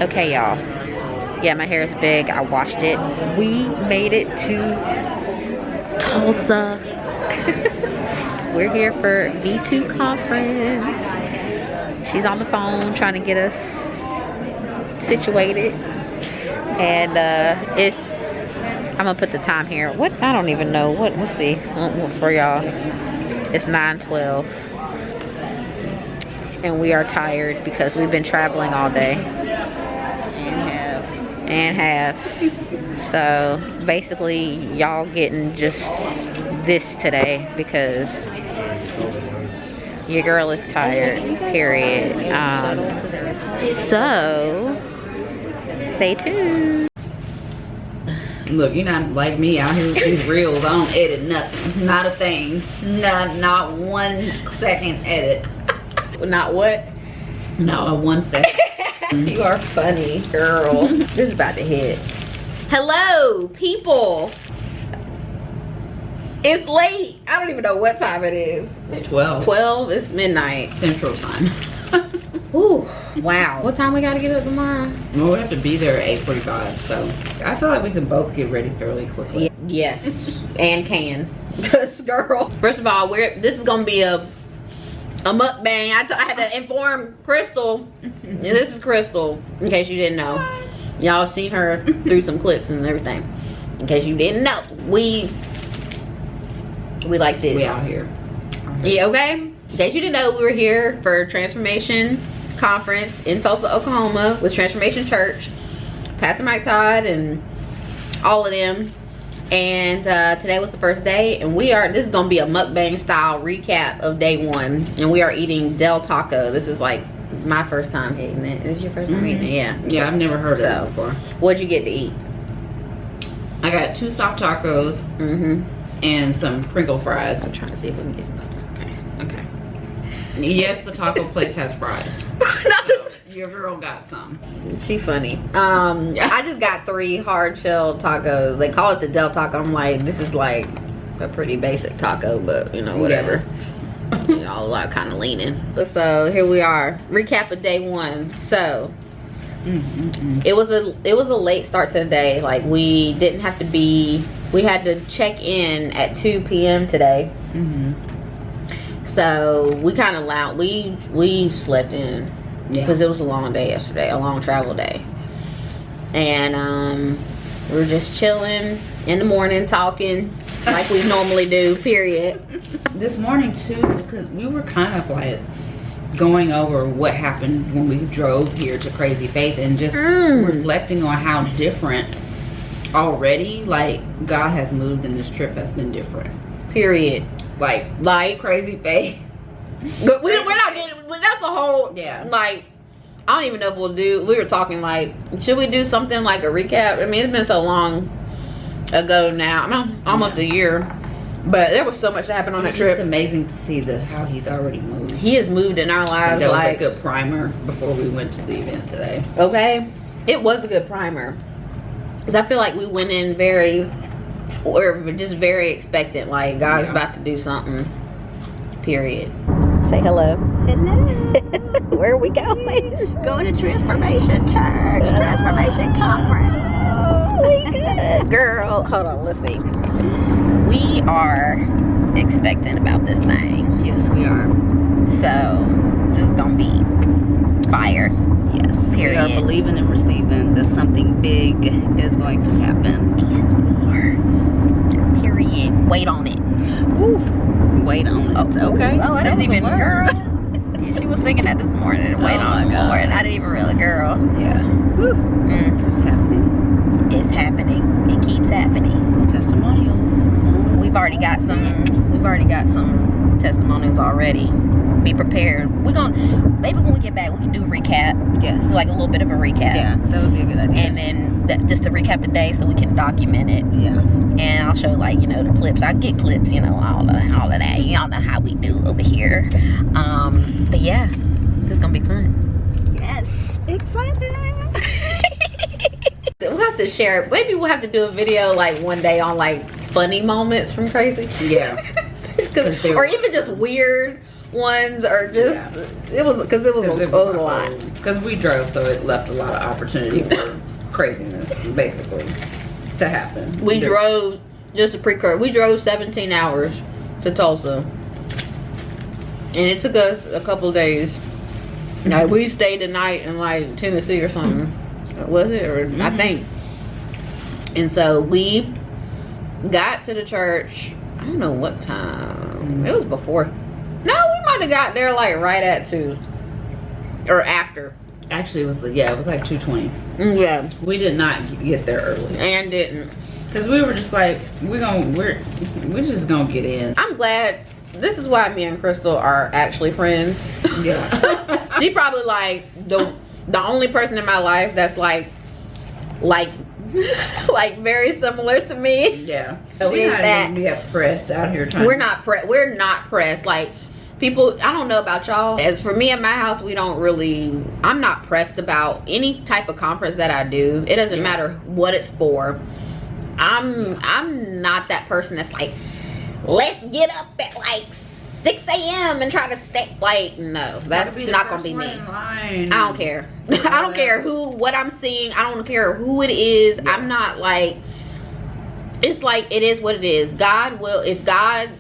Okay, y'all. Yeah, my hair is big. I washed it. We made it to Tulsa. We're here for V2 conference. She's on the phone trying to get us situated. And it's, I'm gonna put the time here. What? I don't even know. What? Let's see. For y'all. It's 9:12. And we are tired because we've been traveling all day. And half. So basically y'all getting just this today because your girl is tired, period. So stay tuned. Look, you're not like me out here with these reels. I don't edit nothing. Not a thing. Not 1 second edit. Not what? Not a 1 second. You are funny, girl. This is about to hit. Hello, people. It's late. I don't even know what time it is. It's 12. 12? It's midnight. Central time. Ooh, wow. What time we gotta get up tomorrow? Well, we have to be there at 8:45, so I feel like we can both get ready fairly quickly. Yes, and can. Because, girl, first of all, this is gonna be a mukbang. I had to inform Crystal. This is Crystal, in case you didn't know. Y'all have seen her through some clips and everything. In case you didn't know, we like this. We out here. Yeah, okay. In case you didn't know, we were here for Transformation Conference in Tulsa, Oklahoma with Transformation Church, Pastor Mike Todd and all of them. And today was the first day, and this is gonna be a mukbang style recap of day 1, and we are eating Del Taco. This is like my first time eating it. Is this your first time eating it? Yeah, I've never heard of it before. What'd you get to eat? I got 2 soft tacos and some Pringle fries. I'm trying to see if we can get okay. Yes, the taco place has fries. Not the Your girl got some. She funny. I just got 3 hard shell tacos. They call it the Del Taco. I'm like, this is like a pretty basic taco, but you know, whatever. Yeah. Y'all are kind of leaning. So here we are. Recap of day 1. So it was a late start to the day. Like we didn't have to be. We had to check in at 2 p.m. today. So we kind of loud. We slept in. Because it was a long day yesterday, a long travel day. And we were just chilling in the morning, talking like we normally do, period. This morning too, because we were kind of like going over what happened when we drove here to Crazy Faith and just reflecting on how different already, like, God has moved and this trip has been different. Period. Like Crazy Faith. But we're not getting, that's a whole, like, I don't even know if we were talking like, should we do something like a recap? I mean, it's been so long ago now. I mean, almost a year. But there was so much that happened on that trip. It's just amazing to see how he's already moved. He has moved in our lives. That was a good primer before we went to the event today. Okay. It was a good primer. Because I feel like we went in we're just very expectant. Like, God's about to do something. Period. Say hello. Hello. Where are we going? Going to Transformation Church. Transformation Conference. We good. Girl, hold on, let's see. We are expectant about this thing. Yes, we are. So, this is going to be fire. Yes. Period. We are believing and receiving that something big is going to happen. Period. Wait on it. Ooh. Wait on it. Okay. Oh, I didn't even, girl. She was singing that this morning. Wait on it more. And I didn't even really, girl. Yeah. It's happening. It's happening. It keeps happening. Testimonials. We've already got some testimonials already. Be prepared. Maybe when we get back, we can do a recap. Yes. Like a little bit of a recap. Yeah, that would be a good idea. And then just to recap the day so we can document it. Yeah. And I'll show, like, you know, the clips. I get clips, you know, all of that. Y'all know how we do over here. But yeah, this is gonna be fun. Yes. Exciting. We'll have to share. Maybe we'll have to do a video like one day on like funny moments from Crazy. Yeah. Or even just weird ones are just, it was a lot. Because we drove, so it left a lot of opportunity for craziness, basically, to happen. We drove, just a precursor, we drove 17 hours to Tulsa. And it took us a couple of days. Like, we stayed the night in like Tennessee or something. Was it? Or I think. And so we got to the church, I don't know what time. It was before. No, we might have got there like right at 2. Or after. Actually, it was like 2:20. Yeah. We did not get there early. And didn't. Because we were just like, we're just gonna get in. I'm glad. This is why me and Crystal are actually friends. Yeah. She probably like the only person in my life that's like very similar to me. Yeah. We're not even be pressed out here trying. We're not pressed. Like, people, I don't know about y'all. As for me at my house, I'm not pressed about any type of conference that I do. It doesn't matter what it's for. I'm not that person that's like, let's get up at like 6 a.m. and try to stay. Like, no, that's not gonna be me. I don't care. I don't care what I'm seeing. I don't care who it is. Yeah. I'm not like, it's like, it is what it is. If God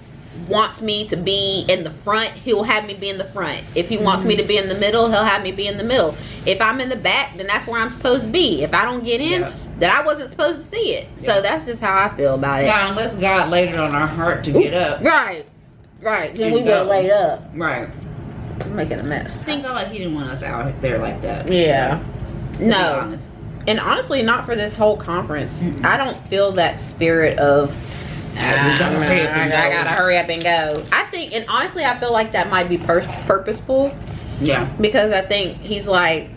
wants me to be in the front, he'll have me be in the front. If he wants me to be in the middle, he'll have me be in the middle. If I'm in the back, then that's where I'm supposed to be. If I don't get in, then I wasn't supposed to see it. So that's just how I feel about it. Yeah, unless God laid it on our heart to get up. Right. Then we would have laid up. Right. I'm making a mess. I felt like he didn't want us out there like that. Yeah. No. And honestly, not for this whole conference. I don't feel that spirit of, I gotta hurry up and go. I think, and honestly, I feel like that might be purposeful. Yeah. Because I think he's like,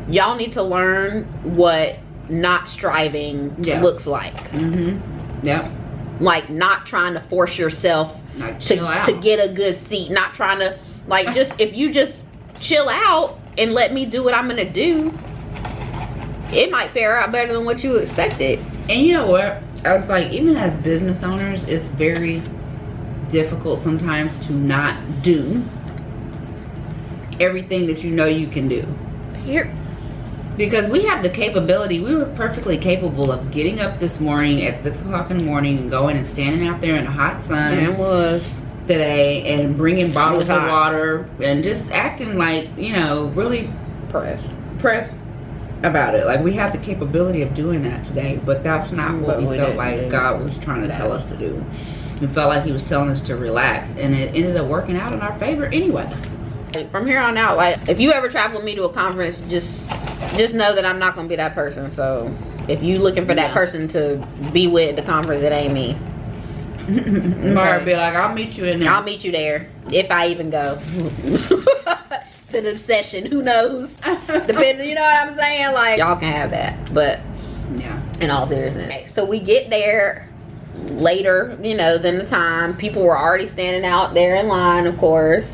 y'all need to learn what not striving looks like. Yeah. Like, not trying to force yourself to get a good seat. Not trying to, like, just, if you just chill out and let me do what I'm gonna do, it might fare out better than what you expected. And you know what? I was like, even as business owners, it's very difficult sometimes to not do everything that you know you can do. Because we have the capability, we were perfectly capable of getting up this morning at 6 o'clock in the morning and going and standing out there in the hot sun. It was. Today, and bringing bottles of water and just acting like, you know, really pressed about it. Like, we had the capability of doing that today, but that's not what we felt like God was trying to tell us to do. We felt like he was telling us to relax, and it ended up working out in our favor anyway. From here on out, like, if you ever travel with me to a conference, just know that I'm not gonna be that person. So if you looking for that person to be with at the conference, it ain't me. Mariah be like, I'll meet you in there. I'll meet you there if I even go to the session. Who knows? Depending, you know what I'm saying? Like, y'all can have that, but yeah, in all seriousness. Okay, so we get there later, you know, than the time. People were already standing out there in line, of course.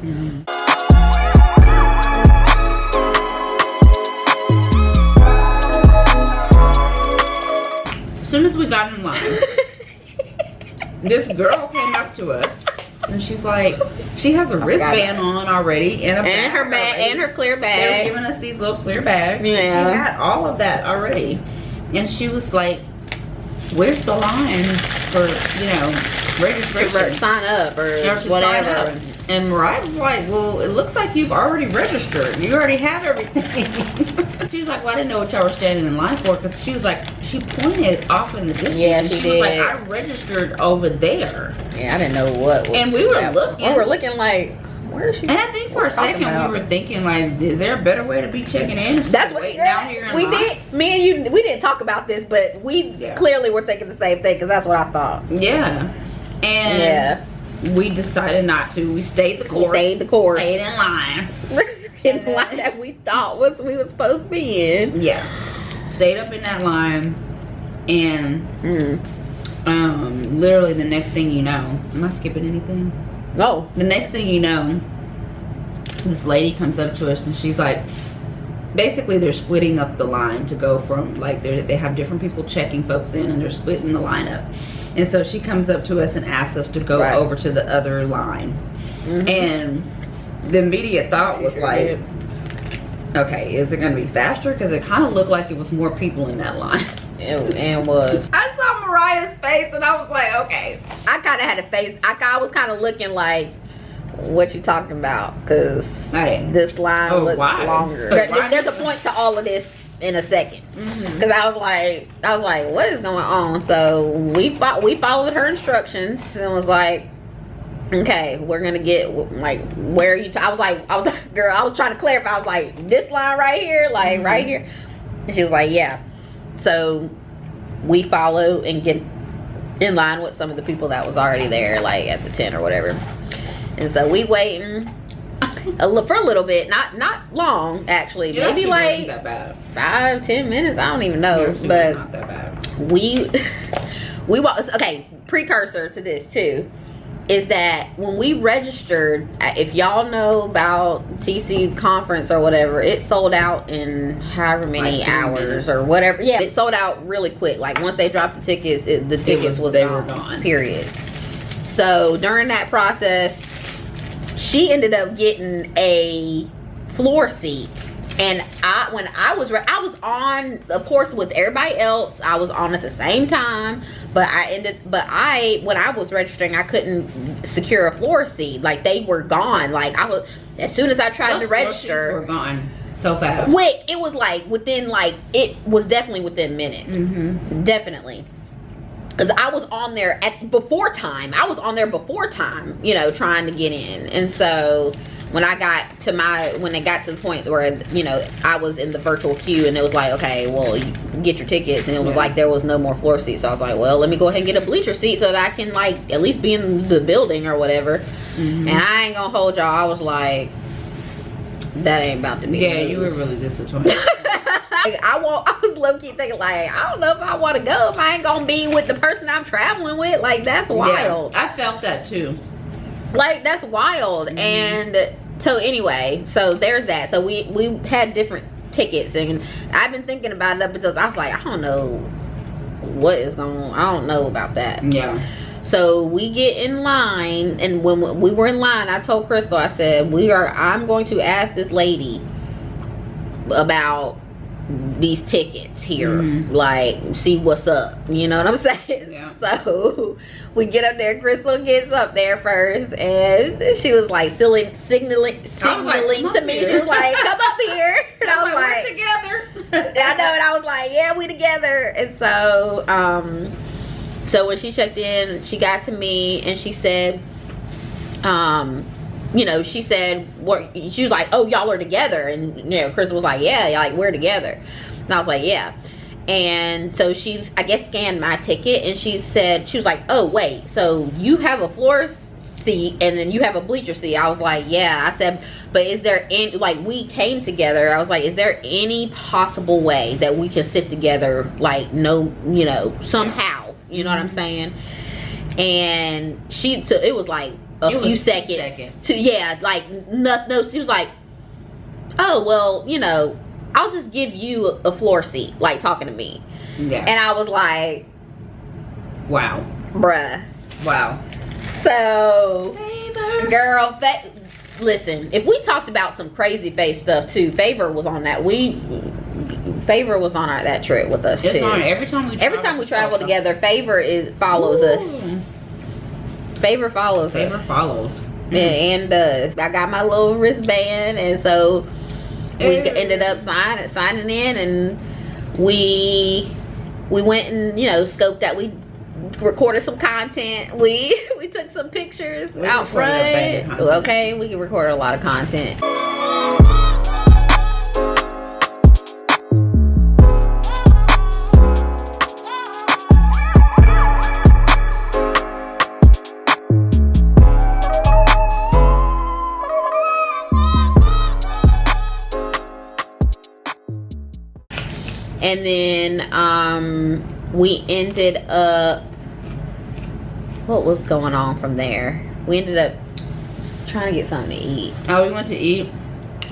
As soon as we got in line, this girl came up to us and she's like, she has a wristband on already and her bag and her clear bag. They were giving us these little clear bags. Yeah. She had all of that already. And she was like, where's the line for, you know, registration? Sign up or whatever. And Mariah was like, well, it looks like you've already registered. You already have everything. She was like, well, I didn't know what y'all were standing in line for, because she was like, she pointed off in the distance. Yeah, she did. Was like, I registered over there. Yeah, I didn't know what. And we were looking. We were looking like, where is she? And I think for a second we were thinking, like, is there a better way to be checking in? That's what out here in we line? did. Me and you, we didn't talk about this, but we clearly were thinking the same thing, because that's what I thought. Yeah. And we decided not to. We stayed the course. Stayed in line. In the line that we thought we were supposed to be in. Yeah. Stayed up in that line, and literally the next thing you know, am I skipping anything? No. The next thing you know, this lady comes up to us and she's like, basically they're splitting up the line to go from, like, they have different people checking folks in, and they're splitting the line up. And so she comes up to us and asks us to go over to the other line. And the immediate thought was like, okay, is it going to be faster? Because it kind of looked like it was more people in that line. And was. I saw Mariah's face and I was like, okay. I kind of had a face. I was kind of looking like, what you talking about? Because this line looks longer. There's a point to all of this in a second. Because I was like, what is going on? So we followed her instructions and was like, okay, we're gonna get like, where are you? I was like, girl, I was trying to clarify. I was like, this line right here, like right here. And she was like, yeah. So we follow and get in line with some of the people that was already there, like at the tent or whatever. And so we waiting for a little bit, not long actually, maybe like 5-10 minutes. I don't even know, but not that bad. we walked. Okay, precursor to this too is that when we registered, if y'all know about TC conference or whatever, it sold out in however many hours or whatever. Yeah, it sold out really quick. Like once they dropped the tickets, they were gone. Period. So during that process, she ended up getting a floor seat, and when I was on, of course, with everybody else. I was on at the same time, but when I was registering, I couldn't secure a floor seat. Like they were gone. Like as soon as I tried to register, were gone so fast. Quick. It was like it was definitely within minutes. Definitely. Because I was on there before time, you know, trying to get in. And so when it got to the point where, you know, I was in the virtual queue and it was like, okay, well, you get your tickets, and it was like there was no more floor seats. So I was like, well, let me go ahead and get a bleacher seat so that I can like at least be in the building or whatever. And I ain't gonna hold y'all, I was like, that ain't about to be. Yeah, you were really disappointed. I was low-key thinking like, I don't know if I want to go if I ain't gonna be with the person I'm traveling with. Like that's wild. Yeah, I felt that too. Like that's wild. And so anyway, so there's that. So we had different tickets, and I've been thinking about it up until I was like, I don't know what is going on. I don't know about that. Yeah. So we get in line, and when we were in line, I told Crystal, I said, I'm going to ask this lady about these tickets here, like see what's up, you know what I'm saying? Yeah. So we get up there, Crystal gets up there first, and she was like signaling to me. She was like, come up here. And I was like, we're together. I know, and I was like, yeah, we together. And so so when she checked in, she got to me and she said, you know, she said, she was like, oh, y'all are together. And, you know, Crystal was like, yeah, like, we're together. And I was like, yeah. And so she, I guess, scanned my ticket, and she was like, oh, wait, so you have a floor seat and then you have a bleacher seat? I was like, yeah. I said, but is there any, like, we came together. I was like, is there any possible way that we can sit together, like, no, you know, somehow, you know what I'm saying? And so it was like, a few seconds to, yeah, like no, she was like, oh, well, you know, I'll just give you a floor seat, like talking to me. Yeah. And I was like, wow, bruh. Wow. So girl, listen, if we talked about some crazy face stuff too, Favor was on that. Favor was on that trip with us too. Every time we travel together, Favor follows us. Favor follows us. Favor follows. And does. I got my little wristband, and so we ended up signing in, and we went and, you know, scoped out. We recorded some content. We took some pictures out front. Okay, we can record a lot of content. And then we ended up, what was going on from there? We ended up trying to get something to eat. Oh, we went to eat.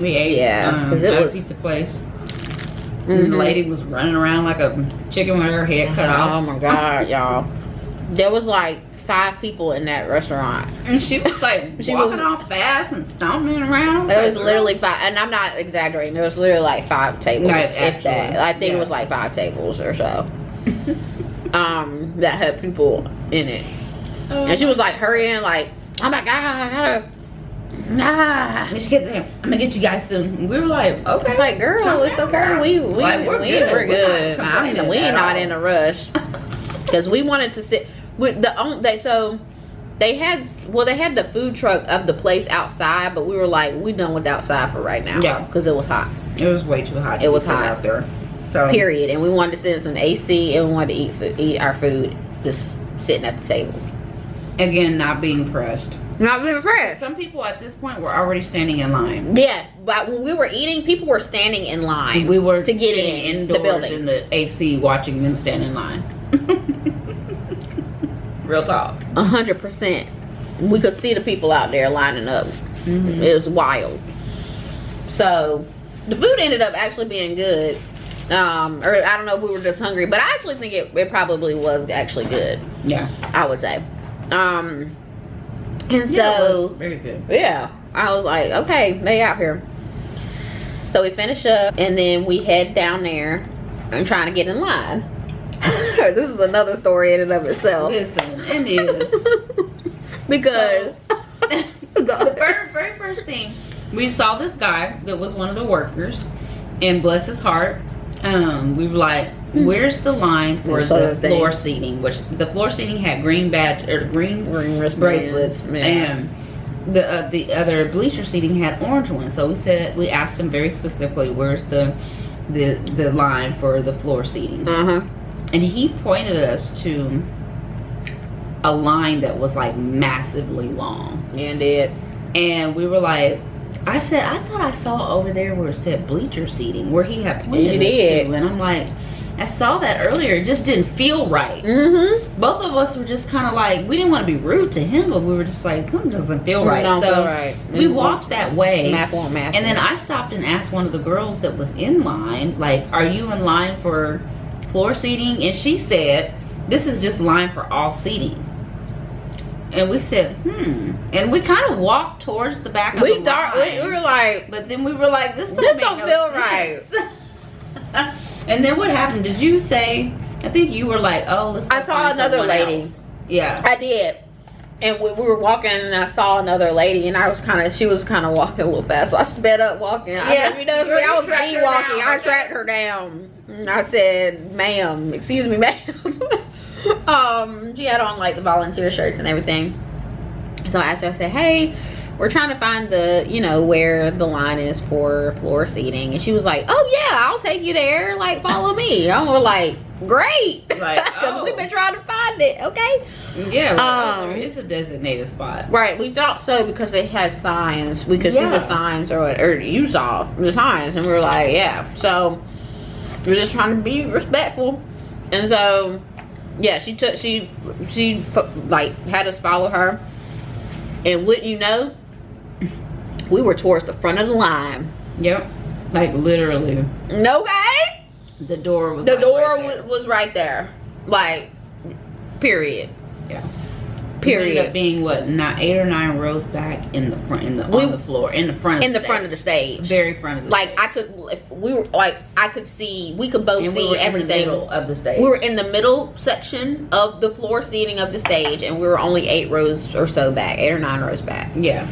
We ate. Yeah, because it was pizza place. And the lady was running around like a chicken with her head cut off. Oh my God, y'all. There was like 5 people in that restaurant. And she was like walking off fast and stomping around. There was literally 5, and I'm not exaggerating. There was literally like 5 tables, if that. I think it was like 5 tables or so. That had people in it, and she was like hurrying, like, oh my god, I gotta. And she kept saying, I'm gonna get you guys soon. And we were like, okay. It's like, girl, it's okay. We're good. We're not in a rush because we wanted to sit. They had the food truck of the place outside, but we were like, we done with the outside for right now. Yeah, because it was hot. It was way too hot. It was hot out there. So period, and we wanted to sit in some AC, and we wanted to eat our food just sitting at the table. Again, not being pressed. Not being pressed. Some people at this point were already standing in line. Yeah, but when we were eating, people were standing in line. We were to get in the building in the AC, watching them stand in line. Real talk. 100%. We could see the people out there lining up. It was wild. So the food ended up actually being good. Or I don't know if we were just hungry, but I actually think it probably was actually good. Yeah, I would say. And yeah, so it was very good. Yeah, I was like, okay, they out here. So we finish up, and then we head down there and trying to get in line. This is another story in and of itself. Listen, it is. Because the very first thing, we saw this guy that was one of the workers, and bless his heart, we were like, where's the line for the floor seating? Which the floor seating had green wrist bracelets, and the other bleacher seating had orange ones. So we asked him very specifically, where's the line for the floor seating? And he pointed us to a line that was like massively long. Yeah, it did. And we were like, I thought I saw over there where it said bleacher seating, where he had pointed us to. And I'm like, I saw that earlier. It just didn't feel right. Both of us were just kind of like, we didn't want to be rude to him, but we were just like, something doesn't feel right. So we walked that way. And then I stopped and asked one of the girls that was in line, like, are you in line for floor seating? And she said, this is just line for all seating. And we said, and we kind of walked towards the back of the line. We were like, but then we were like, this don't feel right. And then what happened? Did you say, I think you were like, oh, let's go I saw another lady else. Yeah, I did. And we were walking, and I saw another lady, and she was kind of walking a little fast, so I sped up walking. Yeah, I was speed walking. I tracked her down. And I said, ma'am, excuse me, ma'am. She had on like the volunteer shirts and everything. So I asked her, I said, hey, we're trying to find where the line is for floor seating. And she was like, oh yeah, I'll take you there, like follow me. I was like, great, because we've been trying to find it. Okay, yeah, it's a designated spot, right? We thought so because they had signs. We could see the signs, or you saw the signs, and we were like, yeah. So we're just trying to be respectful. And so yeah, she like had us follow her, and wouldn't you know, we were towards the front of the line. Yep, like literally. Okay. The door was was right there, like, period. Yeah. Period. Ended up being what, 8 or 9 rows back in the front, on the floor, in the front of the stage, very front of the stage. I could see, we could both see everything. In the middle of the stage. We were in the middle section of the floor seating of the stage, and we were only 8 rows or so back, 8 or 9 rows back. Yeah.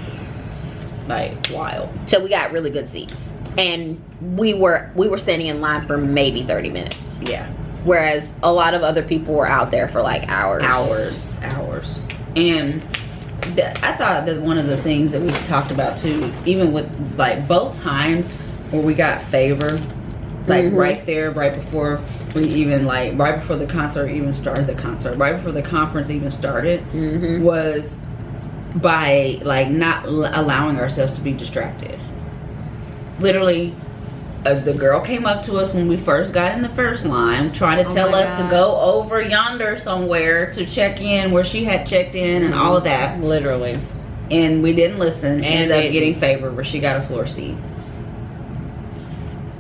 Like, wild. So we got really good seats. And we were standing in line for maybe 30 minutes. Yeah. Whereas a lot of other people were out there for like hours. And I thought that one of the things that we talked about too, even with like both times where we got favor, like right there, right before we even right before the concert even started, right before the conference even started, was by like not allowing ourselves to be distracted. Literally, the girl came up to us when we first got in the first line, trying to tell us to go over yonder somewhere to check in where she had checked in and all of that. Literally. And we didn't listen. Ended up getting favor where she got a floor seat.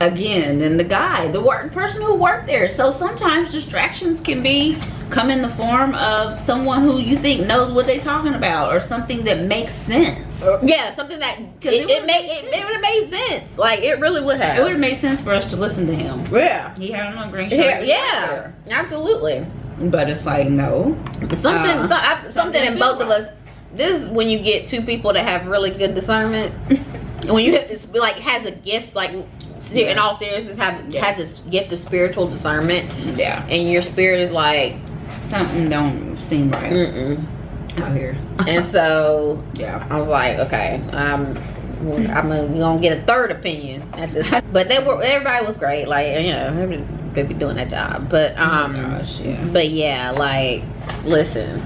Again, then the guy, the person who worked there. So sometimes distractions can be come in the form of someone who you think knows what they're talking about, or something that makes sense. Yeah, something that it would have made sense. Like, it really would have. It would have made sense for us to listen to him. Yeah. He had on a green shirt. Yeah, absolutely. But it's like, no. Something in both of us. This is when you get two people that have really good discernment. And when you it's like has a gift, like in all seriousness, has this gift of spiritual discernment. Yeah. And your spirit is like, something don't seem right out here. And so yeah, I was like, okay, we're gonna get a third opinion at this. But everybody was great. Like, you know, they be doing that job. But oh my gosh, yeah. But yeah, like, listen,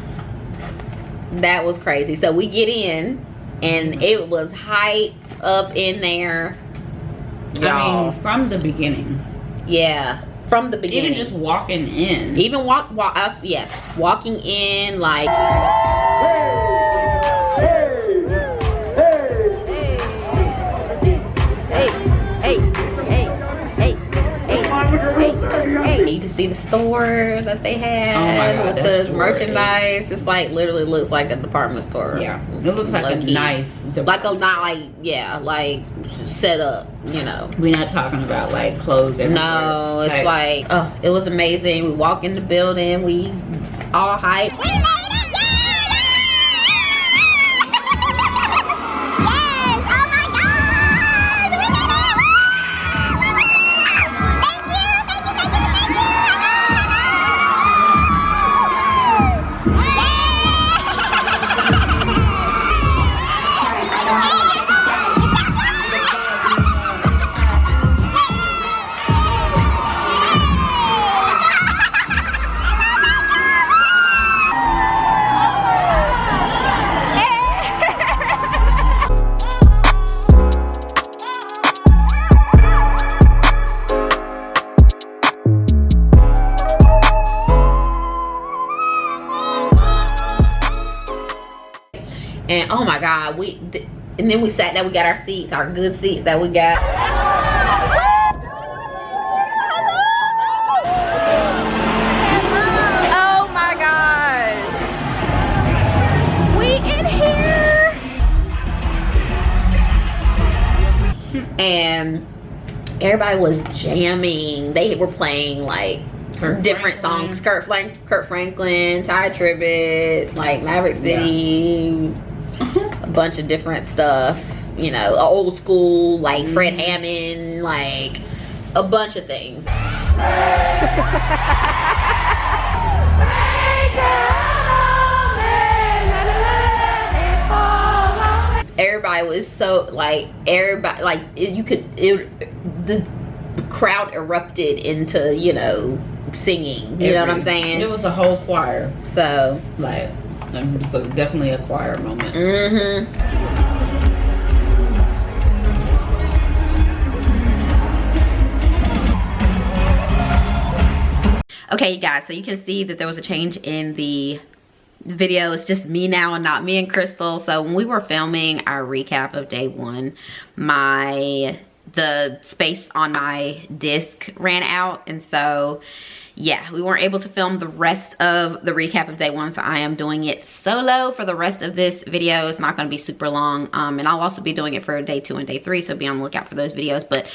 that was crazy. So we get in, and it was hype up in there. I mean, from the beginning. Yeah, from the beginning. Even just walking in. Even walking in, like. Hey, you can see the store that they had. Oh my God, with the merchandise. It's like, literally looks like a department store. Yeah, it looks like a nice like set up, you know. We're not talking about like clothes everywhere. No, it's like, oh, it was amazing. We walk in the building, we all hyped. We made it! And oh my God, and then we sat down, we got our seats, our good seats that we got. Oh my gosh. We in here. And everybody was jamming. They were playing like different songs. Kurt Franklin, Ty Tribbett, like Maverick City. Yeah. A bunch of different stuff, you know, old school, like Fred Hammond, like a bunch of things. Everybody was so like, the crowd erupted into, you know, singing. You know what I'm saying? It was a whole choir. So like, so definitely a choir moment. Okay, you guys, so you can see that there was a change in the video. It's just me now and not me and Crystal. So when we were filming our recap of day one, the space on my disc ran out, and so yeah, we weren't able to film the rest of the recap of day one, so I am doing it solo for the rest of this video. It's not going to be super long, and I'll also be doing it for day 2 and day 3, so be on the lookout for those videos. But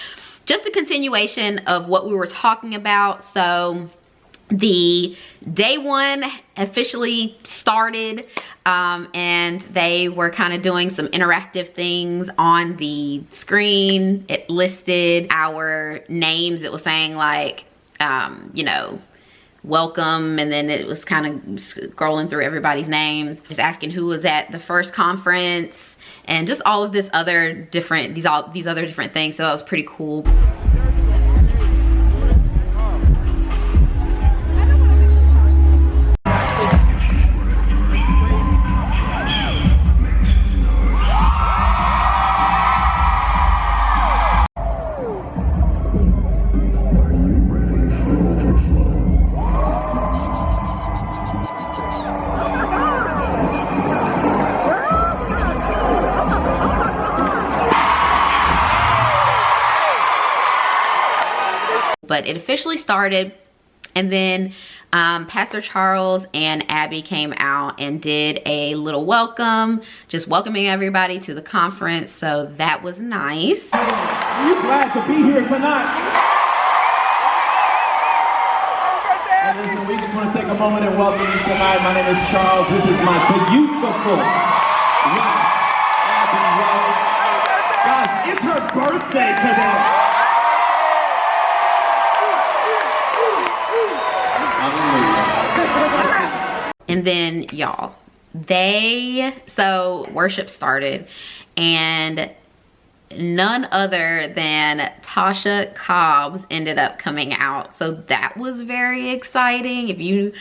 just a continuation of what we were talking about. So the day one officially started, and they were kind of doing some interactive things on the screen. It listed our names. It was saying like, you know, welcome, and then it was kind of scrolling through everybody's names, just asking who was at the first conference, and just all of this other different, these other different things. So that was pretty cool. But it officially started, And then Pastor Charles and Abby came out and did a little welcome, just welcoming everybody to the conference. So that was nice. We're glad to be here tonight. And listen, we just want to take a moment and welcome you tonight. My name is Charles. This is my beautiful wife, Abby Rose. Guys, it's her birthday today. And then y'all, so worship started and none other than Tasha Cobbs ended up coming out. So that was very exciting. If you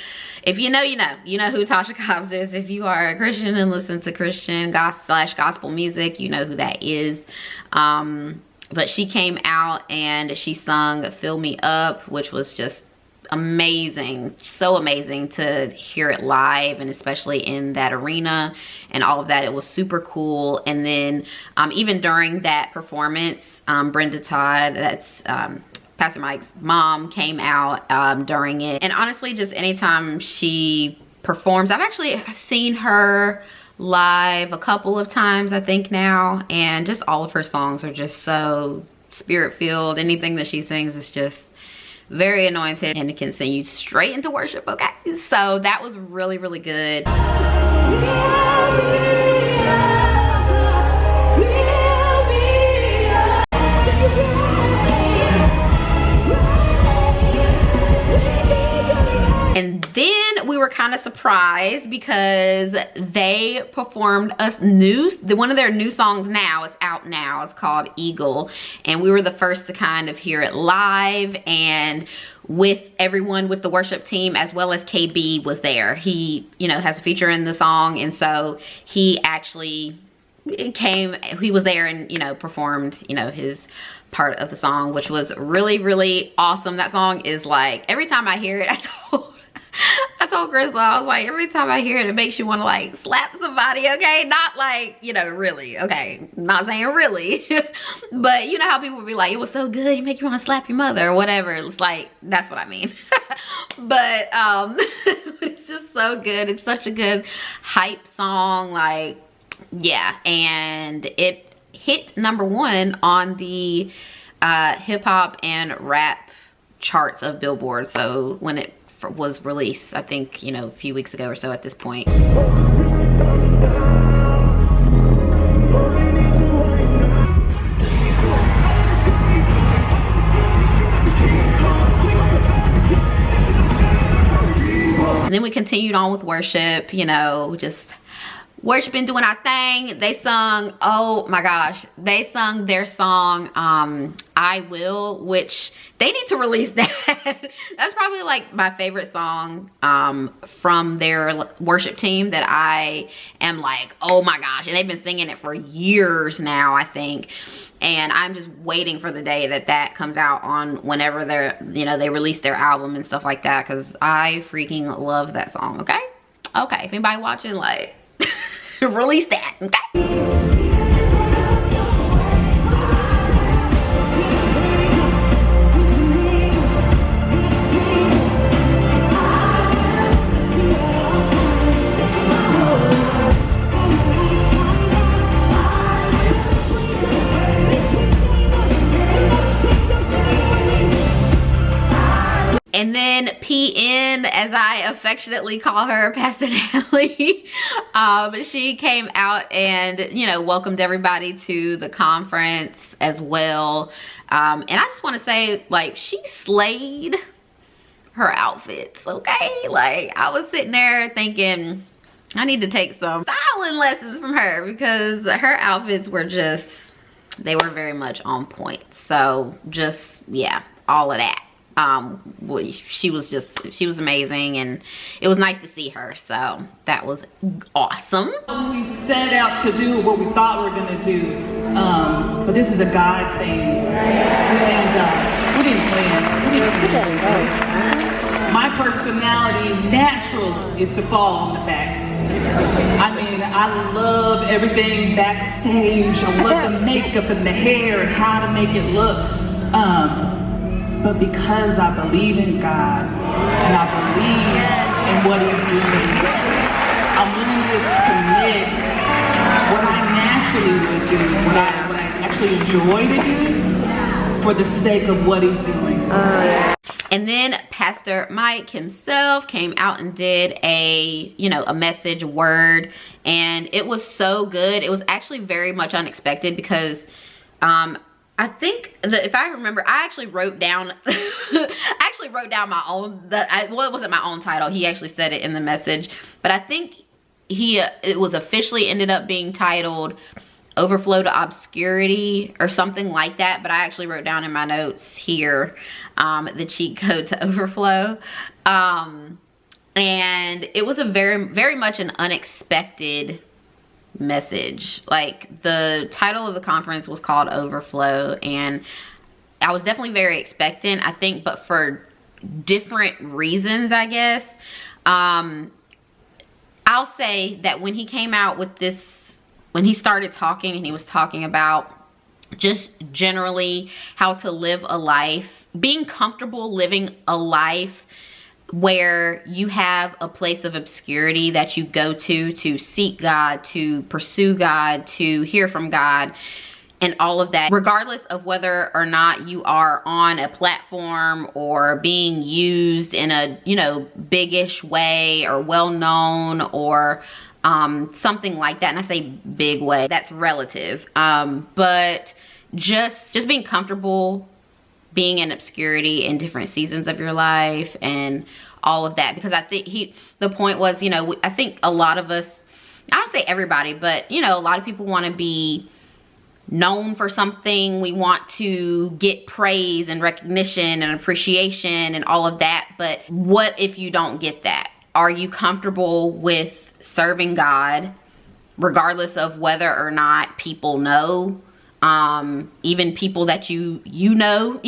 know, you know who Tasha Cobbs is. If you are a Christian and listen to Christian gospel music, you know who that is. But she came out and she sung Fill Me Up, which was just amazing, so amazing to hear it live, and especially in that arena and all of that. It was super cool. And then even during that performance, Brenda Todd, that's Pastor Mike's mom, came out during it. And honestly, just anytime she performs, I've seen her live a couple of times, I think now, and just all of her songs are just so spirit-filled. Anything that she sings is just very anointed and it can send you straight into worship. Okay, so that was really, really good. And then we were kind of surprised because they performed one of their new songs now. It's out now. It's called Eagle. And we were the first to kind of hear it live, and with everyone with the worship team, as well as KB was there. He, has a feature in the song. And so he actually he was there and, performed, his part of the song, which was really, really awesome. That song is like, every time I hear it, I told Crystal, I was like, every time I hear it, it makes you want to like slap somebody, okay? Not like, really, okay? Not saying really, but you know how people would be like, it was so good, you make you want to slap your mother or whatever. It's like, that's what I mean. But it's just so good. It's such a good hype song, like, yeah. And it hit #1 on the hip hop and rap charts of Billboard. So when it was released, I think, a few weeks ago or so at this point. And then we continued on with worship, just worshiping, doing our thing. They sung, oh my gosh, they sung their song, I Will, which they need to release that. That's probably like my favorite song from their worship team that I am like, oh my gosh. And they've been singing it for years now, I think. And I'm just waiting for the day that comes out on whenever they release their album and stuff like that, because I freaking love that song. Okay, if anybody watching, like, release that, okay? And then PN, as I affectionately call her, Pastor Natalie, she came out and, welcomed everybody to the conference as well. And I just want to say, like, she slayed her outfits, okay? Like, I was sitting there thinking, I need to take some styling lessons from her, because her outfits were they were very much on point. So just, yeah, all of that. She was amazing, and it was nice to see her, so that was awesome. We set out to do what we thought we were going to do, but this is a God thing, and we didn't plan this. My personality, natural, is to fall on the back. I mean, I love everything backstage. I love the makeup and the hair and how to make it look. But because I believe in God, and I believe in what he's doing. I'm willing to submit what I naturally would do, what I actually enjoy to do, for the sake of what he's doing. And then Pastor Mike himself came out and did a, you know, a message word, and it was so good. It was actually very much unexpected because I think that if I remember, I actually wrote down my own, well, it wasn't my own title. He actually said it in the message, but I think it was officially ended up being titled Overflow to Obscurity or something like that. But I actually wrote down in my notes here the cheat code to overflow. And it was a very much an unexpected message. Like, the title of the conference was called Overflow, and I was definitely very expectant, I think, but for different reasons, I guess. I'll say that when he came out with this, when he started talking, and he was talking about just generally how to live a life, being comfortable living a life where you have a place of obscurity that you go to seek God, to pursue God, to hear from God, and all of that, regardless of whether or not you are on a platform or being used in a, you know, biggish way or well-known or something like that. And I say big way, that's relative. But just being comfortable being in obscurity in different seasons of your life and all of that. Because I think the point was, you know, I think a lot of us, I don't say everybody, but, you know, a lot of people want to be known for something. We want to get praise and recognition and appreciation and all of that. But what if you don't get that? Are you comfortable with serving God regardless of whether or not people know? Even people that you know,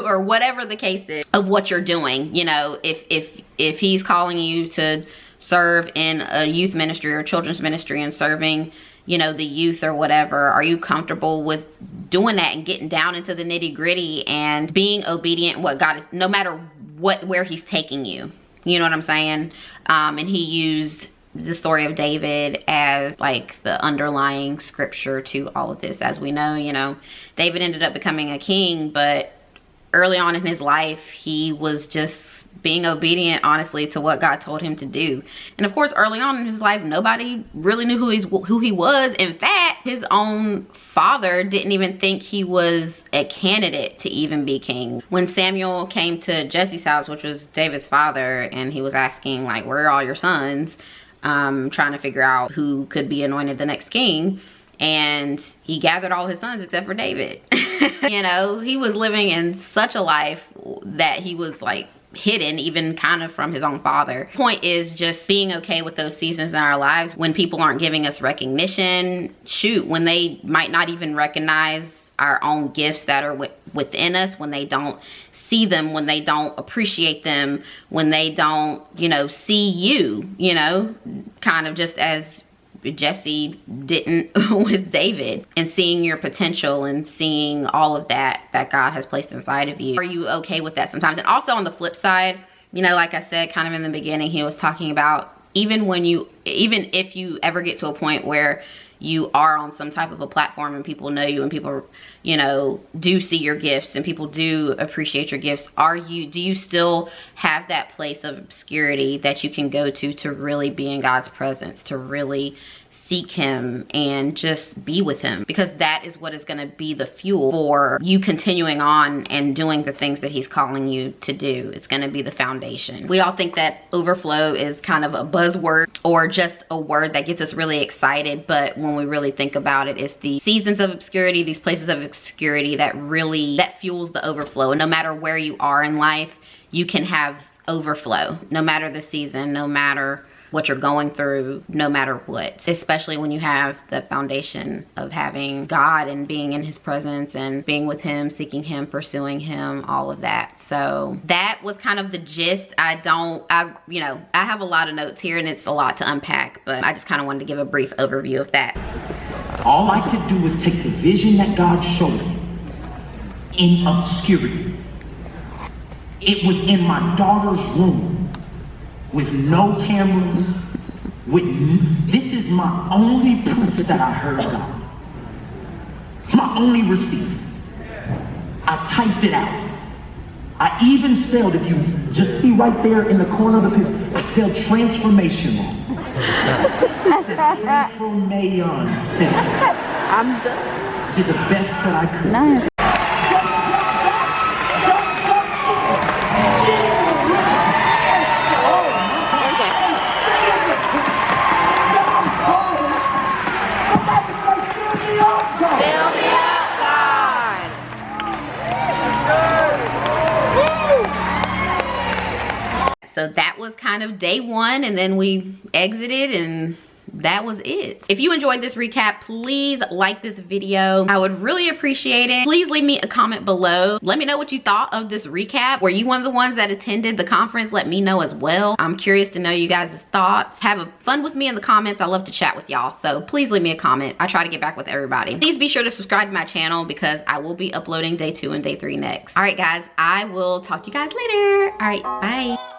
or whatever the case is of what you're doing. You know, if he's calling you to serve in a youth ministry or children's ministry and serving, you know, the youth or whatever, are you comfortable with doing that and getting down into the nitty-gritty and being obedient what God is, no matter where he's taking you? You know what I'm saying? And he used the story of David as like the underlying scripture to all of this. As we know, you know, David ended up becoming a king, but early on in his life, he was just being obedient, honestly, to what God told him to do. And of course, early on in his life, nobody really knew who he was. In fact, his own father didn't even think he was a candidate to even be king. When Samuel came to Jesse's house, which was David's father, and he was asking, like, where are all your sons? Trying to figure out who could be anointed the next king. And he gathered all his sons except for David. You know, he was living in such a life that he was like hidden even kind of from his own father. Point is just being okay with those seasons in our lives when people aren't giving us recognition. Shoot, when they might not even recognize our own gifts that are within us, when they don't see them, when they don't appreciate them, when they don't, you know, see you, you know, kind of just as Jesse didn't with David, and seeing your potential and seeing all of that God has placed inside of you. Are you okay with that sometimes? And also on the flip side, you know, like I said, kind of in the beginning, he was talking about even if you ever get to a point where you are on some type of a platform and people know you and people, you know, do see your gifts and people do appreciate your gifts, do you still have that place of obscurity that you can go to really be in God's presence, to really seek him and just be with him? Because that is what is going to be the fuel for you continuing on and doing the things that he's calling you to do. It's going to be the foundation. We all think that overflow is kind of a buzzword or just a word that gets us really excited, but when we really think about it, it's the seasons of obscurity, these places of obscurity that fuels the overflow. And no matter where you are in life, you can have overflow, no matter the season, no matter what you're going through, no matter what, especially when you have the foundation of having God and being in his presence and being with him, seeking him, pursuing him, all of that. So that was kind of the gist. I have a lot of notes here and it's a lot to unpack, but I just kind of wanted to give a brief overview of that. All I could do was take the vision that God showed me in obscurity It was in my daughter's room with no cameras. This is my only proof that I heard God. It's my only receipt. I typed it out. I even spelled, if you just see right there in the corner of the picture, I spelled transformation wrong. It says Transformation Center. I'm done. Did the best that I could. Nice. Fill me up, God. So that was kind of day one, and then we exited, and that was it. If you enjoyed this recap, please like this video. I would really appreciate it. Please leave me a comment below. Let me know what you thought of this recap. Were you one of the ones that attended the conference? Let me know as well. I'm curious to know you guys' thoughts. Have fun with me in the comments. I love to chat with y'all, so please leave me a comment. I try to get back with everybody. Please be sure to subscribe to my channel because I will be uploading day 2 and day 3 next. All right, guys, I will talk to you guys later. All right, bye.